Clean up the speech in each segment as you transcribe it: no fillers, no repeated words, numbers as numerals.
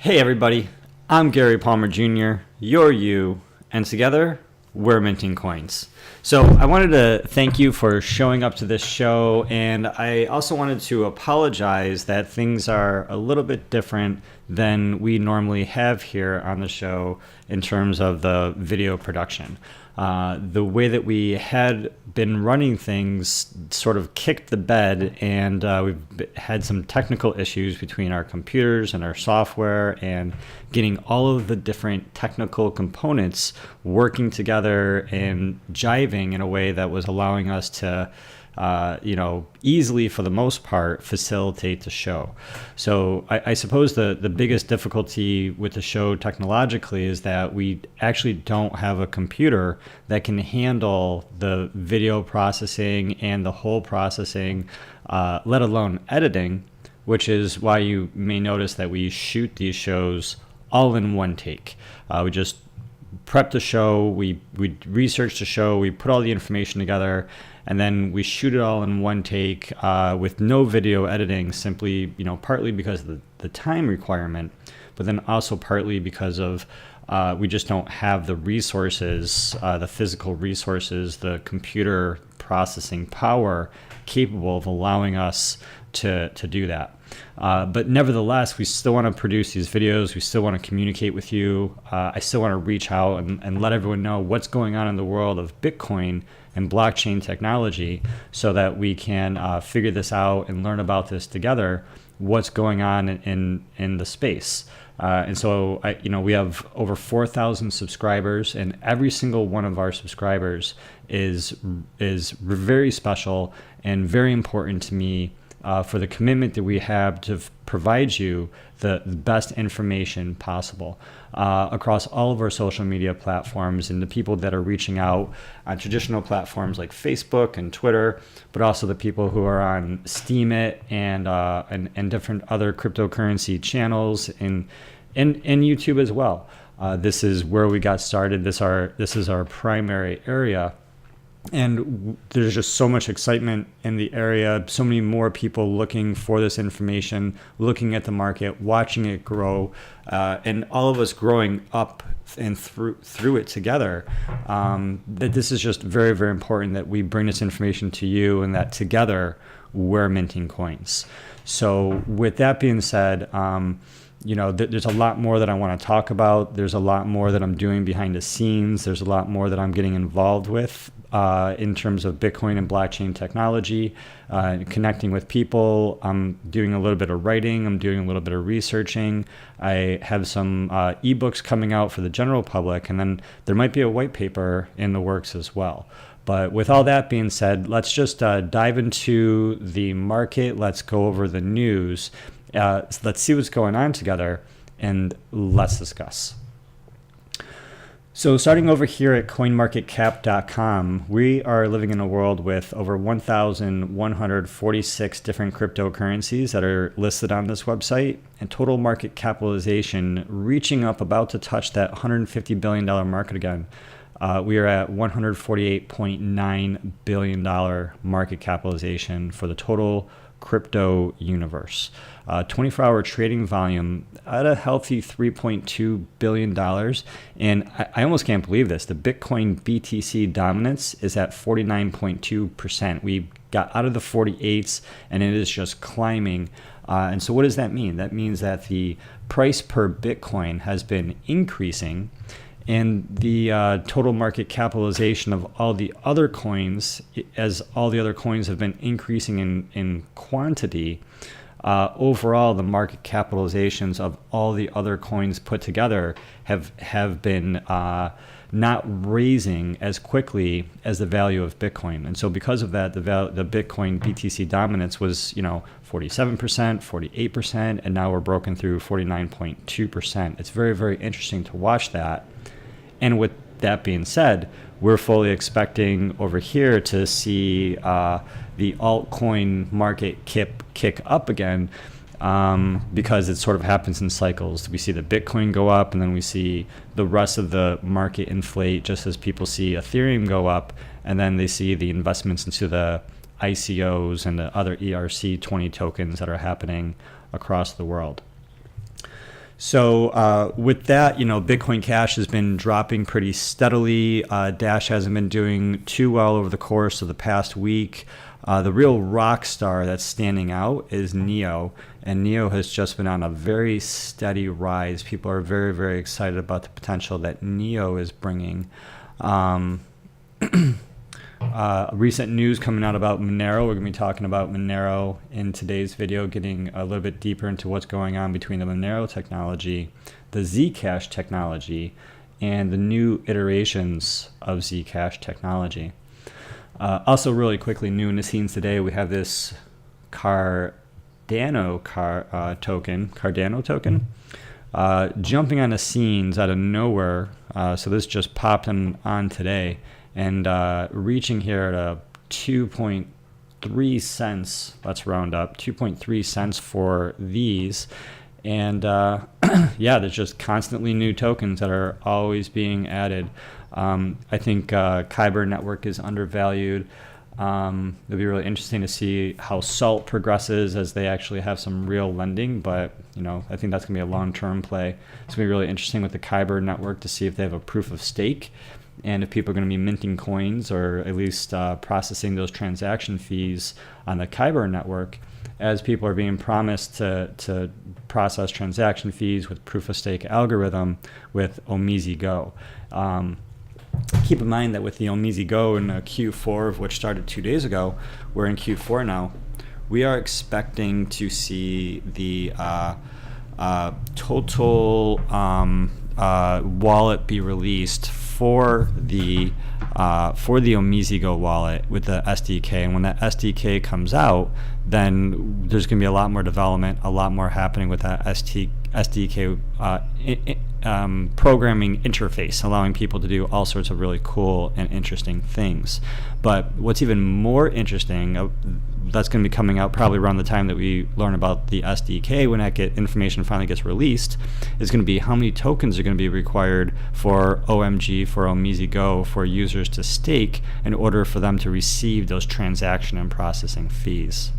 Hey everybody, I'm Gary Palmer Jr., you're you, and together we're minting coins. So I wanted to thank you for showing up to this show, and I also wanted to apologize that things are a little bit different than we normally have here on the show in terms of the video production. The way that we had been running things sort of kicked the bed, and we've had some technical issues between our computers and our software and getting all of the different technical components working together and jiving in a way that was allowing us to easily, for the most part, facilitate the show. So I suppose the biggest difficulty with the show technologically is that we actually don't have a computer that can handle the video processing and the whole processing, let alone editing, which is why you may notice that we shoot these shows all in one take. We just prep the show, we research the show, we put all the information together, and then we shoot it all in one take with no video editing, simply, partly because of the time requirement, but then also partly because of we just don't have the resources, the physical resources, the computer processing power capable of allowing us to do that. But nevertheless, we still want to produce these videos. We still want to communicate with you. I still want to reach out and let everyone know what's going on in the world of Bitcoin and blockchain technology so that we can figure this out and learn about this together, what's going on in the space. And so, we have over 4,000 subscribers, and every single one of our subscribers is very special and very important to me for the commitment that we have to provide you the best information possible across all of our social media platforms, and the people that are reaching out on traditional platforms like Facebook and Twitter, but also the people who are on SteemIt and different other cryptocurrency channels and YouTube as well. This is where we got started. This is our primary area. And there's just so much excitement in the area, so many more people looking for this information, looking at the market, watching it grow, and all of us growing up and through it together, that this is just very, very important that we bring this information to you and that together we're minting coins. So with that being said, there's a lot more that I want to talk about. There's a lot more that I'm doing behind the scenes. There's a lot more that I'm getting involved with in terms of Bitcoin and blockchain technology, connecting with people. I'm doing a little bit of writing. I'm doing a little bit of researching. I have some ebooks coming out for the general public, and then there might be a white paper in the works as well. But with all that being said, let's just dive into the market. Let's go over the news. Let's see what's going on together, and let's discuss. So starting over here at coinmarketcap.com, we are living in a world with over 1,146 different cryptocurrencies that are listed on this website, and total market capitalization reaching up, about to touch that $150 billion market again. We are at $148.9 billion market capitalization for the total crypto universe. 24-hour trading volume at a healthy $3.2 billion. And I almost can't believe this. The Bitcoin BTC dominance is at 49.2%. We got out of the 48s, and it is just climbing. And so what does that mean? That means that the price per Bitcoin has been increasing, and the total market capitalization of all the other coins, as all the other coins have been increasing in quantity, overall the market capitalizations of all the other coins put together have been not raising as quickly as the value of Bitcoin. And so because of that, the Bitcoin BTC dominance was 47%, 48%, and now we're broken through 49.2%. It's very, very interesting to watch that. And with that being said, we're fully expecting over here to see the altcoin market kick up again, because it sort of happens in cycles. We see the Bitcoin go up, and then we see the rest of the market inflate, just as people see Ethereum go up, and then they see the investments into the ICOs and the other ERC20 tokens that are happening across the world. So with that, Bitcoin Cash has been dropping pretty steadily. Dash hasn't been doing too well over the course of the past week. The real rock star that's standing out is Neo, and Neo has just been on a very steady rise. People are very, very excited about the potential that Neo is bringing. Recent news coming out about Monero. We're going to be talking about Monero in today's video, getting a little bit deeper into what's going on between the Monero technology, the Zcash technology, and the new iterations of Zcash technology. Also, really quickly, new in the scenes today, we have this Cardano token jumping on the scenes out of nowhere. So this just popped on today. And reaching here at a 2.3 cents, let's round up, 2.3 cents for these. And yeah, there's just constantly new tokens that are always being added. I think Kyber network is undervalued. It'll be really interesting to see how Salt progresses as they actually have some real lending, but I think that's gonna be a long-term play. It's gonna be really interesting with the Kyber network to see if they have a proof of stake, and if people are going to be minting coins or at least processing those transaction fees on the Kyber network, as people are being promised to process transaction fees with proof of stake algorithm with Omizi Go. Keep in mind that with the Omizi Go in Q4, of which started 2 days ago, we're in Q4 now, we are expecting to see the total wallet be released for the Omizi Go wallet with the SDK. And when that SDK comes out, then there's going to be a lot more development, a lot more happening with that SDK programming interface, allowing people to do all sorts of really cool and interesting things. But what's even more interesting, that's going to be coming out probably around the time that we learn about the SDK, when that information finally gets released, is going to be how many tokens are going to be required for OMG, for Omizi Go, for users to stake in order for them to receive those transaction and processing fees.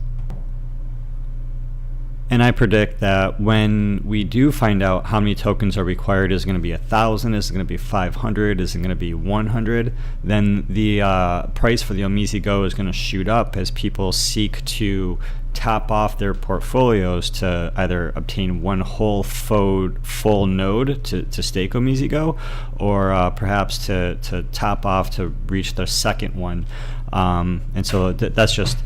And I predict that when we do find out how many tokens are required, is it going to be 1,000, is it going to be 500, is it going to be 100, then the price for the Omizi Go is going to shoot up as people seek to top off their portfolios to either obtain one whole full node to stake Omizi Go, or perhaps to top off to reach their second one. And so that's just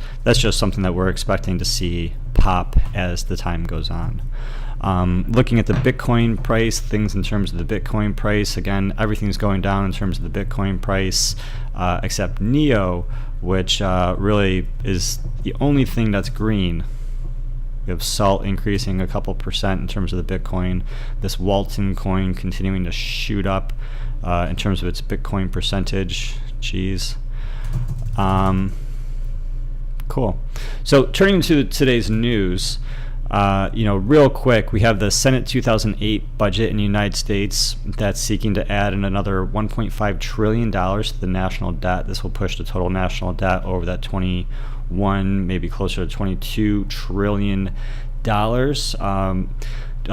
something that we're expecting to see pop as the time goes on. Looking at the Bitcoin price, things in terms of the Bitcoin price, again, everything's going down in terms of the Bitcoin price, except Neo, which really is the only thing that's green. We have Salt increasing a couple percent in terms of the Bitcoin. This Walton coin continuing to shoot up in terms of its Bitcoin percentage. Jeez. Cool. So turning to today's news, real quick, we have the Senate 2008 budget in the United States that's seeking to add in another $1.5 trillion to the national debt. This will push the total national debt over that 21, maybe closer to $22 trillion. A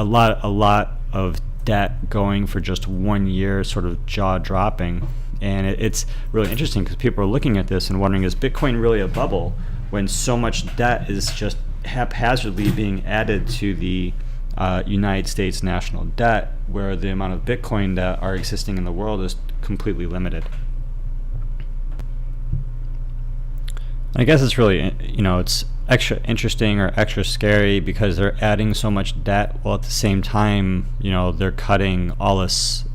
lot of debt going for just 1 year, sort of jaw-dropping. And it's really interesting because people are looking at this and wondering, is Bitcoin really a bubble when so much debt is just haphazardly being added to the United States national debt, where the amount of Bitcoin that are existing in the world is completely limited? I guess it's really, it's extra interesting or extra scary because they're adding so much debt while at the same time, they're cutting all this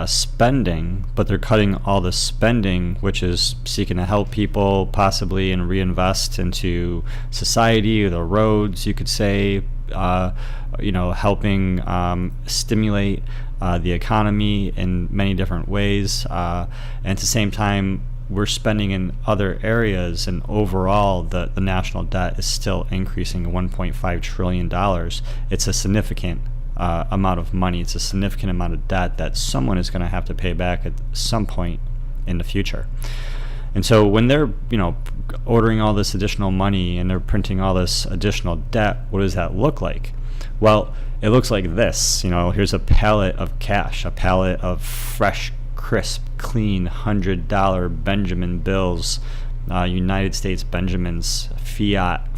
spending, but they're cutting all the spending which is seeking to help people possibly and reinvest into society, or the roads, you could say, helping stimulate the economy in many different ways. And at the same time, we're spending in other areas, and overall the national debt is still increasing $1.5 trillion. It's a significant amount of money. It's a significant amount of debt that someone is going to have to pay back at some point in the future. And so when they're ordering all this additional money and they're printing all this additional debt, what does that look like? Well, it looks like this. Here's a pallet of cash, a pallet of fresh, crisp, clean $100 Benjamin bills, United States Benjamins, fiat.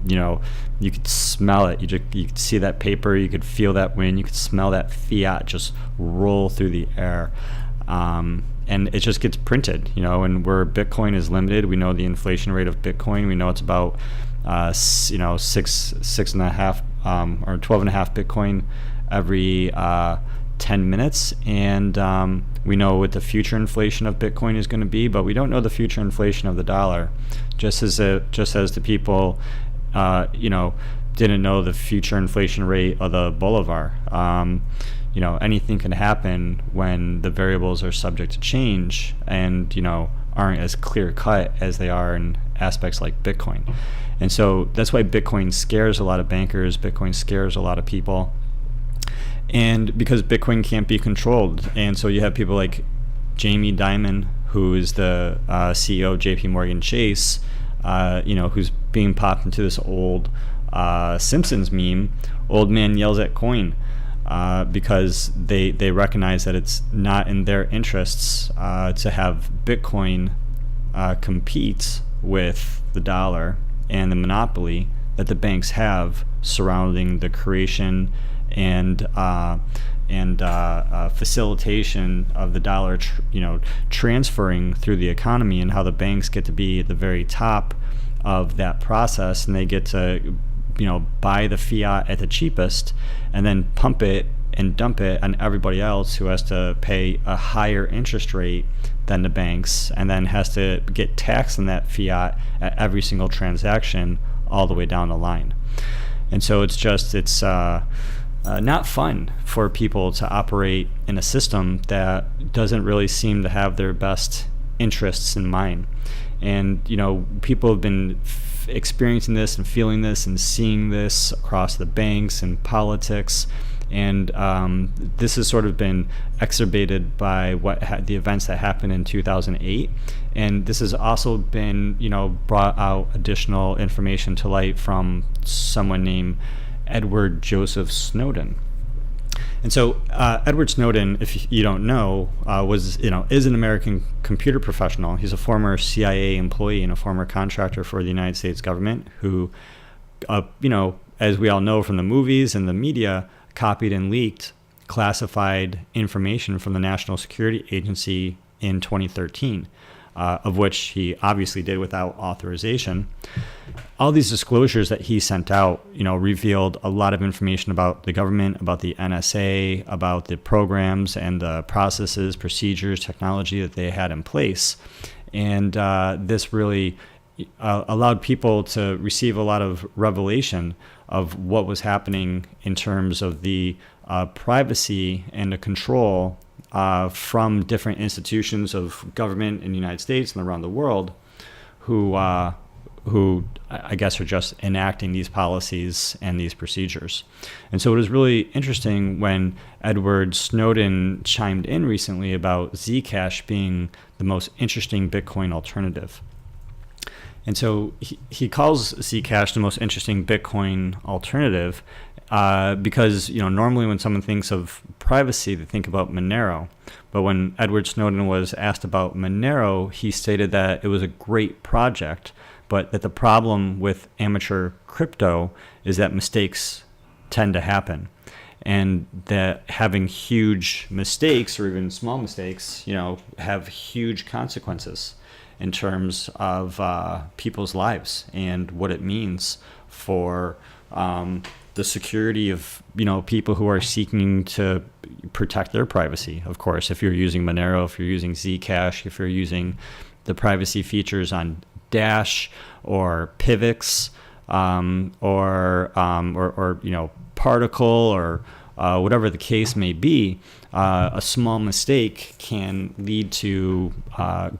You could smell it. You could see that paper. You could feel that wind. You could smell that fiat just roll through the air. And it just gets printed, and where Bitcoin is limited, we know the inflation rate of Bitcoin. We know it's about, 6.5 or 12.5 Bitcoin every 10 minutes. And we know what the future inflation of Bitcoin is going to be, but we don't know the future inflation of the dollar. Just as the people, didn't know the future inflation rate of the bolivar. Anything can happen when the variables are subject to change and, aren't as clear cut as they are in aspects like Bitcoin. And so that's why Bitcoin scares a lot of bankers. Bitcoin scares a lot of people. And because Bitcoin can't be controlled. And so you have people like Jamie Dimon, who is the CEO of JP Morgan Chase, who's being popped into this old Simpsons meme, old man yells at coin. Because they recognize that it's not in their interests to have Bitcoin compete with the dollar and the monopoly that the banks have surrounding the creation and facilitation of the dollar, transferring through the economy, and how the banks get to be at the very top of that process, and they get to buy the fiat at the cheapest and then pump it and dump it on everybody else who has to pay a higher interest rate than the banks, and then has to get taxed on that fiat at every single transaction all the way down the line. And so it's not fun for people to operate in a system that doesn't really seem to have their best interests in mind. And people have been experiencing this and feeling this and seeing this across the banks and politics, and this has sort of been exacerbated by the events that happened in 2008, and this has also been brought out additional information to light from someone named Edward Joseph Snowden. And so Edward Snowden, if you don't know, is an American computer professional. He's a former CIA employee and a former contractor for the United States government who, as we all know from the movies and the media, copied and leaked classified information from the National Security Agency in 2013. Of which he obviously did without authorization. All these disclosures that he sent out, revealed a lot of information about the government, about the NSA, about the programs and the processes, procedures, technology that they had in place. And this really allowed people to receive a lot of revelation of what was happening in terms of the privacy and the control from different institutions of government in the United States and around the world, who I guess are just enacting these policies and these procedures. And so it was really interesting when Edward Snowden chimed in recently about Zcash being the most interesting Bitcoin alternative. And so he calls Zcash the most interesting Bitcoin alternative because normally when someone thinks of privacy, they think about Monero. But when Edward Snowden was asked about Monero, he stated that it was a great project, but that the problem with amateur crypto is that mistakes tend to happen, and that having huge mistakes or even small mistakes, have huge consequences in terms of people's lives and what it means for the security of people who are seeking to protect their privacy. Of course, if you're using Monero, if you're using Zcash, if you're using the privacy features on Dash or Pivx, or Particle, or whatever the case may be, a small mistake can lead to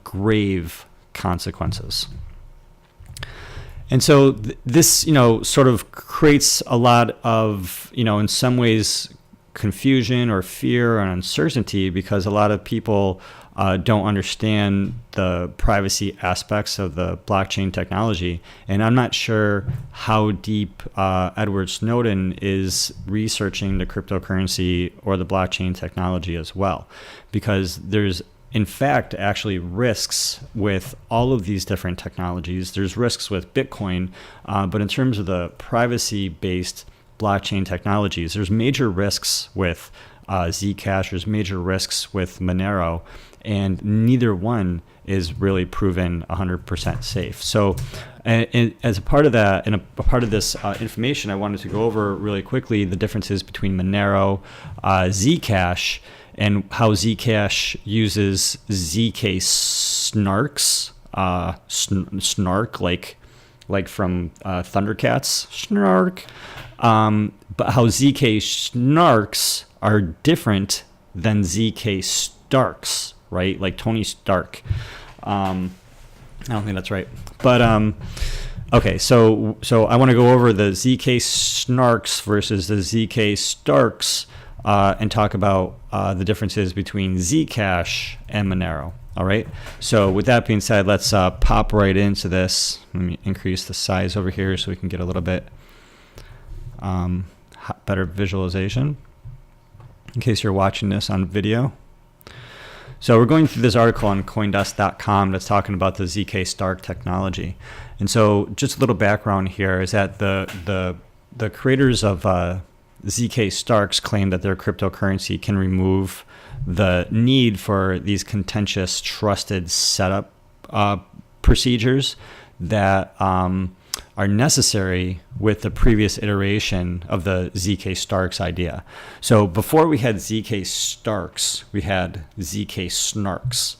grave consequences. And so this, sort of creates a lot of, in some ways, confusion or fear or uncertainty because a lot of people don't understand the privacy aspects of the blockchain technology. And I'm not sure how deep Edward Snowden is researching the cryptocurrency or the blockchain technology as well, because there's in fact actually risks with all of these different technologies. There's risks with Bitcoin, but in terms of the privacy-based blockchain technologies, there's major risks with Zcash, there's major risks with Monero, and neither one is really proven 100% safe. So as a part of that, and a part of this information, I wanted to go over really quickly the differences between Monero, Zcash, and how Zcash uses Zk-Snarks, snark like from Thundercats, snark. But how Zk-Snarks are different than Zk-Starks, right? Like Tony Stark. I don't think that's right. But okay, so I want to go over the Zk-Snarks versus the Zk-Starks and talk about the differences between Zcash and Monero. All right. So with that being said, let's pop right into this. Let me increase the size over here so we can get a little bit better visualization in case you're watching this on video. So we're going through this article on coindesk.com that's talking about the Zk-Stark technology. And so just a little background here is that the creators of Zk-Starks claim that their cryptocurrency can remove the need for these contentious trusted setup procedures that are necessary with the previous iteration of the Zk-Starks idea. So before we had Zk-Starks, we had Zk-Snarks.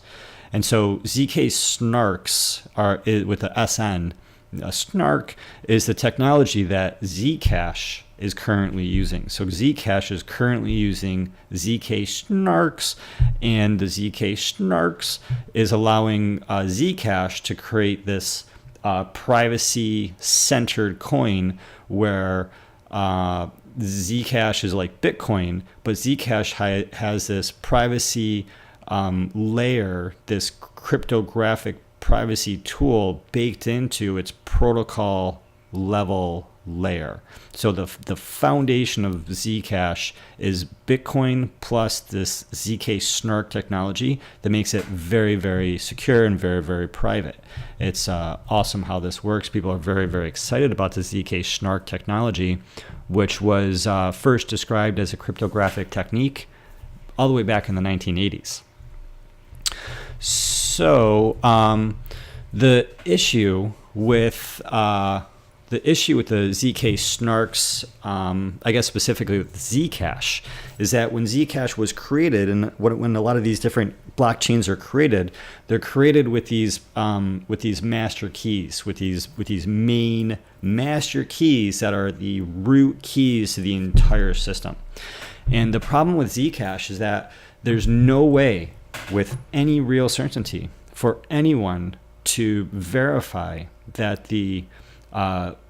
And so Zk-Snarks are with the SN. A snark is the technology that Zcash is currently using. So Zcash is currently using Zk-Snarks, and the Zk-Snarks is allowing Zcash to create this privacy-centered coin where Zcash is like Bitcoin, but Zcash has this privacy layer, this cryptographic privacy tool baked into its protocol level layer. So the foundation of Zcash is Bitcoin plus this Zk-Snark technology that makes it very, very secure and very, very private. It's awesome how this works. People are very, very excited about the Zk-Snark technology, which was first described as a cryptographic technique all the way back in the 1980s. So the issue with the Zk-Snarks, I guess specifically with Zcash, is that when Zcash was created, and when a lot of these different blockchains are created, they're created with these master keys, with these main master keys that are the root keys to the entire system. And the problem with Zcash is that there's no way with any real certainty for anyone to verify that the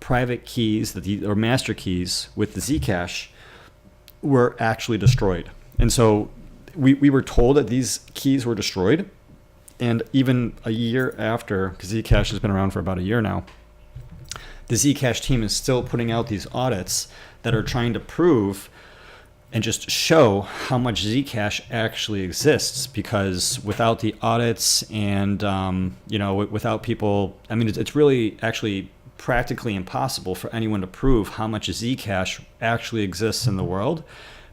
private keys or master keys with the Zcash were actually destroyed. And so we were told that these keys were destroyed, and even a year after, because Zcash has been around for about a year now, the Zcash team is still putting out these audits that are trying to prove and just show how much Zcash actually exists, because without the audits and without people, I mean, it's really actually practically impossible for anyone to prove how much Zcash actually exists in the world,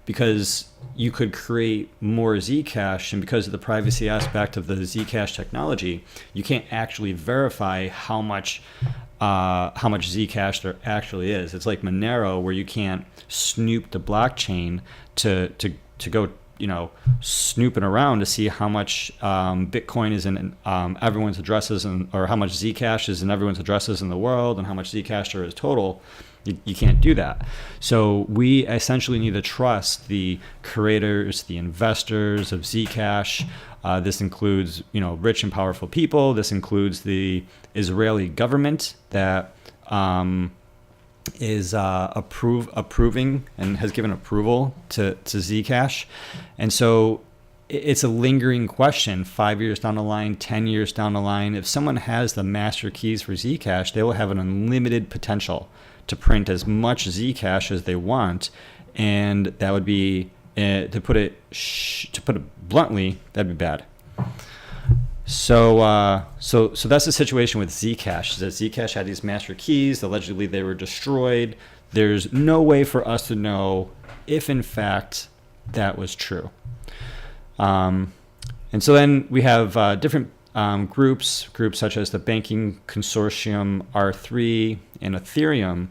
because you could create more Zcash, and because of the privacy aspect of the Zcash technology, you can't actually verify how much Zcash there actually is. It's like Monero, where you can't snoop the blockchain to go snooping around to see how much Bitcoin is in everyone's addresses, or how much Zcash is in everyone's addresses in the world, and how much Zcash there is total. You can't do that. So we essentially need to trust the creators, the investors of Zcash. This includes, rich and powerful people. This includes the Israeli government that is approving and has given approval to Zcash. And so it's a lingering question 5 years down the line, 10 years down the line. If someone has the master keys for Zcash, they will have an unlimited potential to print as much Zcash as they want. And that would be, to put it bluntly, that'd be bad. So that's the situation with Zcash. Is that Zcash had these master keys. Allegedly, they were destroyed. There's no way for us to know if, in fact, that was true. And so then we have different groups such as the Banking Consortium R3 and Ethereum,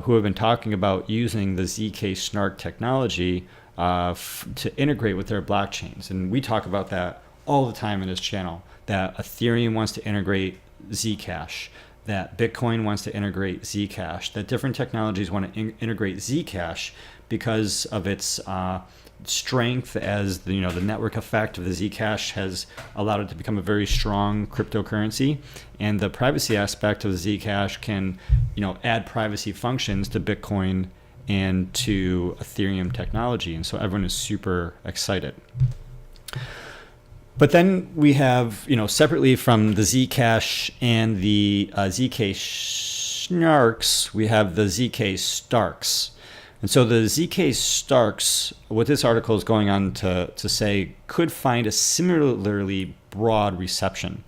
who have been talking about using the Zk-Snark technology to integrate with their blockchains. And we talk about that all the time in this channel, that Ethereum wants to integrate Zcash, that Bitcoin wants to integrate Zcash, that different technologies want to integrate Zcash because of its strength as the network effect of the Zcash has allowed it to become a very strong cryptocurrency, and the privacy aspect of the Zcash can add privacy functions to Bitcoin and to Ethereum technology, and so everyone is super excited. But then we have, separately from the Zcash and the Zk-Snarks, we have the Zk-Starks. And so the Zk-Starks, what this article is going on to say, could find a similarly broad reception,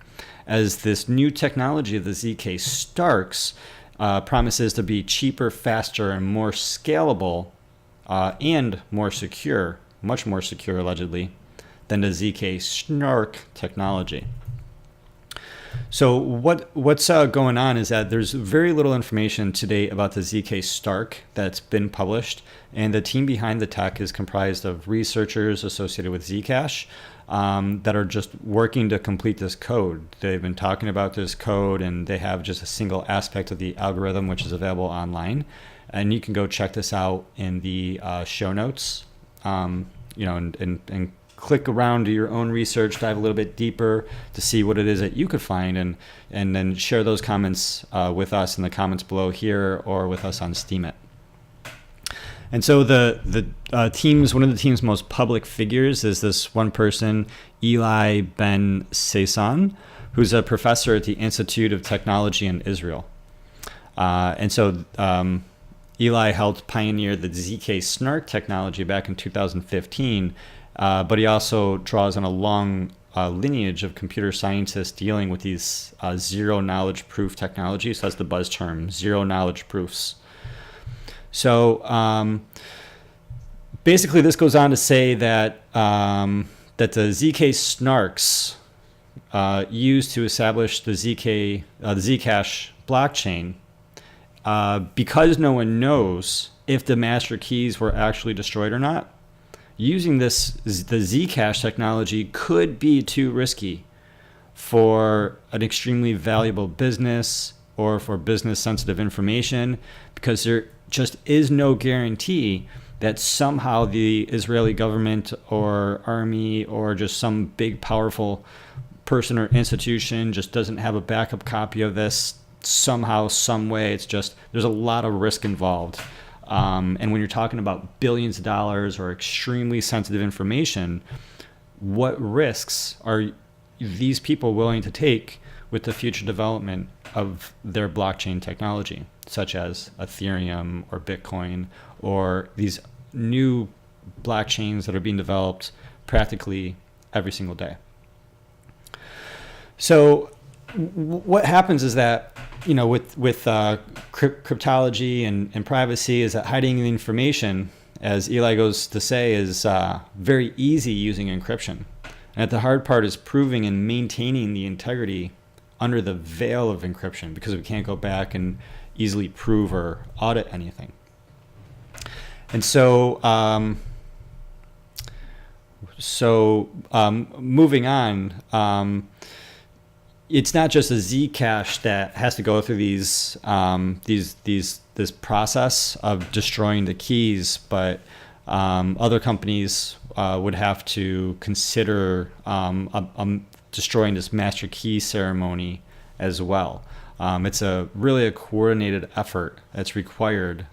as this new technology of the Zk-Starks promises to be cheaper, faster, and more scalable, and more secure, much more secure, allegedly, than the Zk-Snark technology. So what's going on is that there's very little information today about the Zk-Stark that's been published, and the team behind the tech is comprised of researchers associated with Zcash that are just working to complete this code. They've been talking about this code, and they have just a single aspect of the algorithm which is available online, and you can go check this out in the show notes, and click around, do your own research, dive a little bit deeper to see what it is that you could find, and then share those comments with us in the comments below here or with us on SteemIt. And so the teams, one of the team's most public figures is this one person, Eli Ben-Sasson, who's a professor at the Institute of Technology in Israel. And so Eli helped pioneer the Zk-Snark technology back in 2015, but he also draws on a long lineage of computer scientists dealing with these zero knowledge proof technologies. So that's the buzz term, zero knowledge proofs. So basically, this goes on to say that that the Zk-Snarks used to establish the Zcash blockchain, because no one knows if the master keys were actually destroyed or not. Using the Zcash technology could be too risky for an extremely valuable business or for business sensitive information, because there just is no guarantee that somehow the Israeli government or army or just some big powerful person or institution just doesn't have a backup copy of this somehow, some way. It's just, there's a lot of risk involved. And when you're talking about billions of dollars or extremely sensitive information, what risks are these people willing to take with the future development of their blockchain technology, such as Ethereum or Bitcoin or these new blockchains that are being developed practically every single day? So what happens is that, with cryptology and privacy, is that hiding the information, as Eli goes to say, is very easy using encryption. And the hard part is proving and maintaining the integrity under the veil of encryption, because we can't go back and easily prove or audit anything. And so, moving on, it's not just a Zcash that has to go through this process of destroying the keys, but other companies would have to consider destroying this master key ceremony as well. It's really a coordinated effort that's required,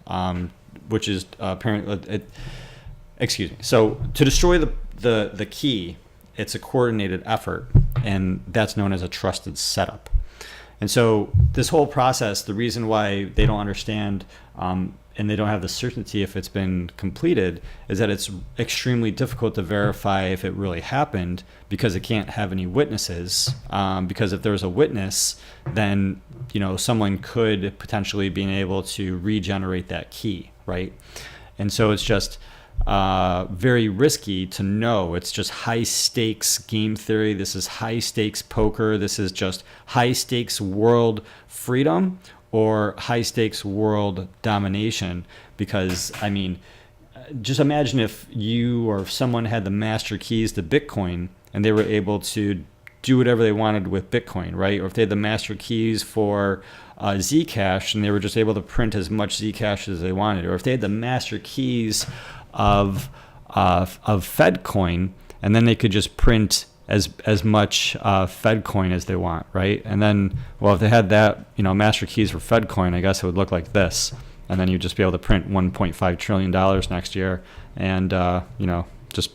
which is apparently, excuse me. So to destroy the key, it's a coordinated effort, and that's known as a trusted setup. And so this whole process, the reason why they don't understand and they don't have the certainty if it's been completed, is that it's extremely difficult to verify if it really happened, because it can't have any witnesses. Because if there's a witness, then someone could potentially be able to regenerate that key, right? And so it's just very risky to know. It's just high stakes game theory. This is high stakes poker. This is just high stakes world freedom or high stakes world domination. Because just imagine if you or someone had the master keys to Bitcoin and they were able to do whatever they wanted with Bitcoin, right? Or if they had the master keys for Zcash and they were just able to print as much Zcash as they wanted, or if they had the master keys of FedCoin, and then they could just print as much FedCoin as they want, right? And then, well, if they had that, master keys for FedCoin, I guess it would look like this, and then you'd just be able to print $1.5 trillion next year, and just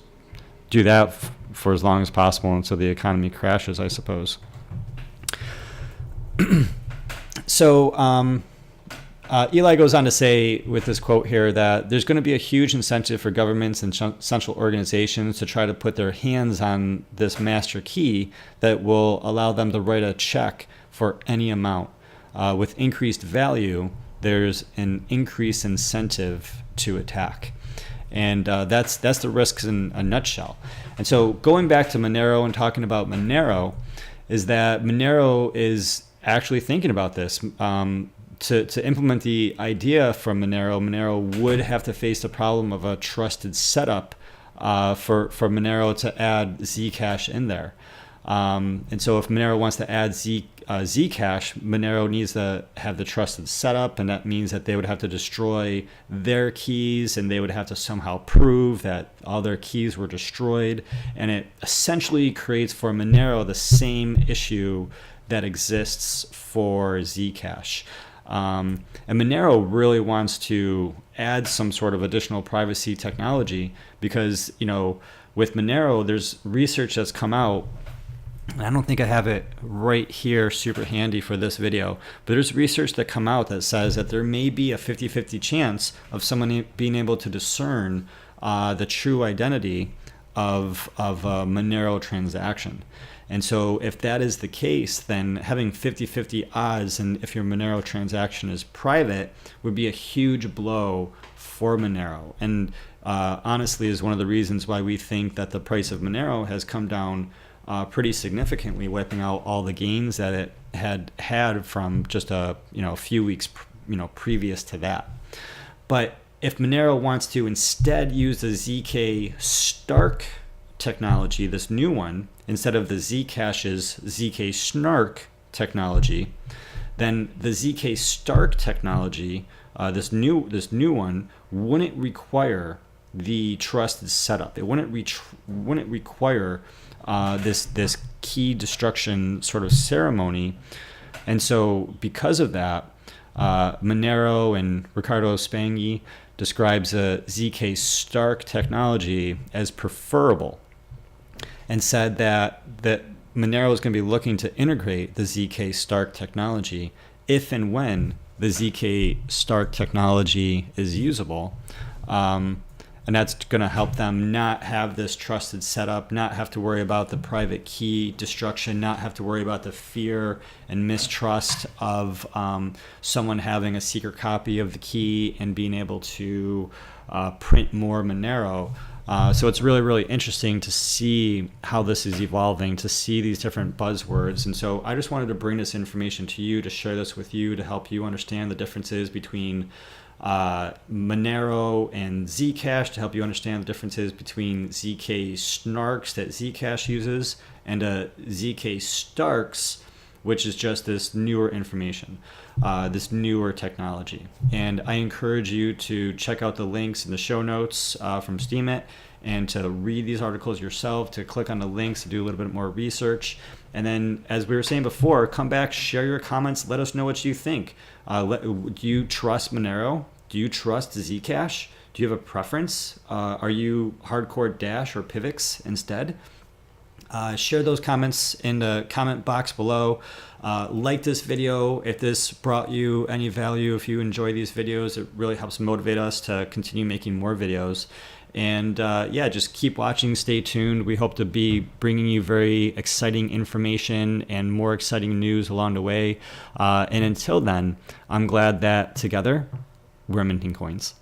do that for as long as possible until the economy crashes, I suppose. So Eli goes on to say with this quote here that there's going to be a huge incentive for governments and central organizations to try to put their hands on this master key that will allow them to write a check for any amount. With increased value, there's an increased incentive to attack. And that's the risks in a nutshell. And so going back to Monero and talking about Monero, is that Monero is actually thinking about this. To implement the idea from Monero would have to face the problem of a trusted setup for Monero to add Zcash in there. And so if Monero wants to add Zcash, Monero needs to have the trusted setup, and that means that they would have to destroy their keys, and they would have to somehow prove that all their keys were destroyed. And it essentially creates for Monero the same issue that exists for Zcash. And Monero really wants to add some sort of additional privacy technology because, with Monero, there's research that's come out. And I don't think I have it right here super handy for this video, but there's research that come out that says that there may be a 50-50 chance of someone being able to discern the true identity of a Monero transaction. And so if that is the case, then having 50-50 odds, and if your Monero transaction is private, would be a huge blow for Monero. And honestly is one of the reasons why we think that the price of Monero has come down pretty significantly, wiping out all the gains that it had from just a few weeks previous to that. But if Monero wants to instead use the Zk-Snark technology, this new one, instead of the Zcash's Zk-Snark technology, then the Zk-Snark technology, this new one, wouldn't require the trusted setup. It wouldn't require this key destruction sort of ceremony. And so because of that, Monero and Ricardo Spanghi describes a Zk-Snark technology as preferable, and said that Monero is going to be looking to integrate the Zk-Snark technology if and when the Zk-Snark technology is usable. And that's going to help them not have this trusted setup, not have to worry about the private key destruction, not have to worry about the fear and mistrust of someone having a secret copy of the key and being able to print more Monero. So it's really, really interesting to see how this is evolving, to see these different buzzwords. And so I just wanted to bring this information to you, to share this with you, to help you understand the differences between Monero and Zcash, to help you understand the differences between Zk-Snarks that Zcash uses and Zk-Snarks which is just this newer information, this newer technology. And I encourage you to check out the links in the show notes from SteemIt, and to read these articles yourself, to click on the links, to do a little bit more research. And then, as we were saying before, come back, share your comments, let us know what you think. Do you trust Monero? Do you trust Zcash? Do you have a preference? Are you hardcore Dash or Pivx instead? Share those comments in the comment box below. Like this video if this brought you any value. If you enjoy these videos, it really helps motivate us to continue making more videos. And yeah, just keep watching, stay tuned. We hope to be bringing you very exciting information and more exciting news along the way. And until then, I'm glad that together we're minting coins.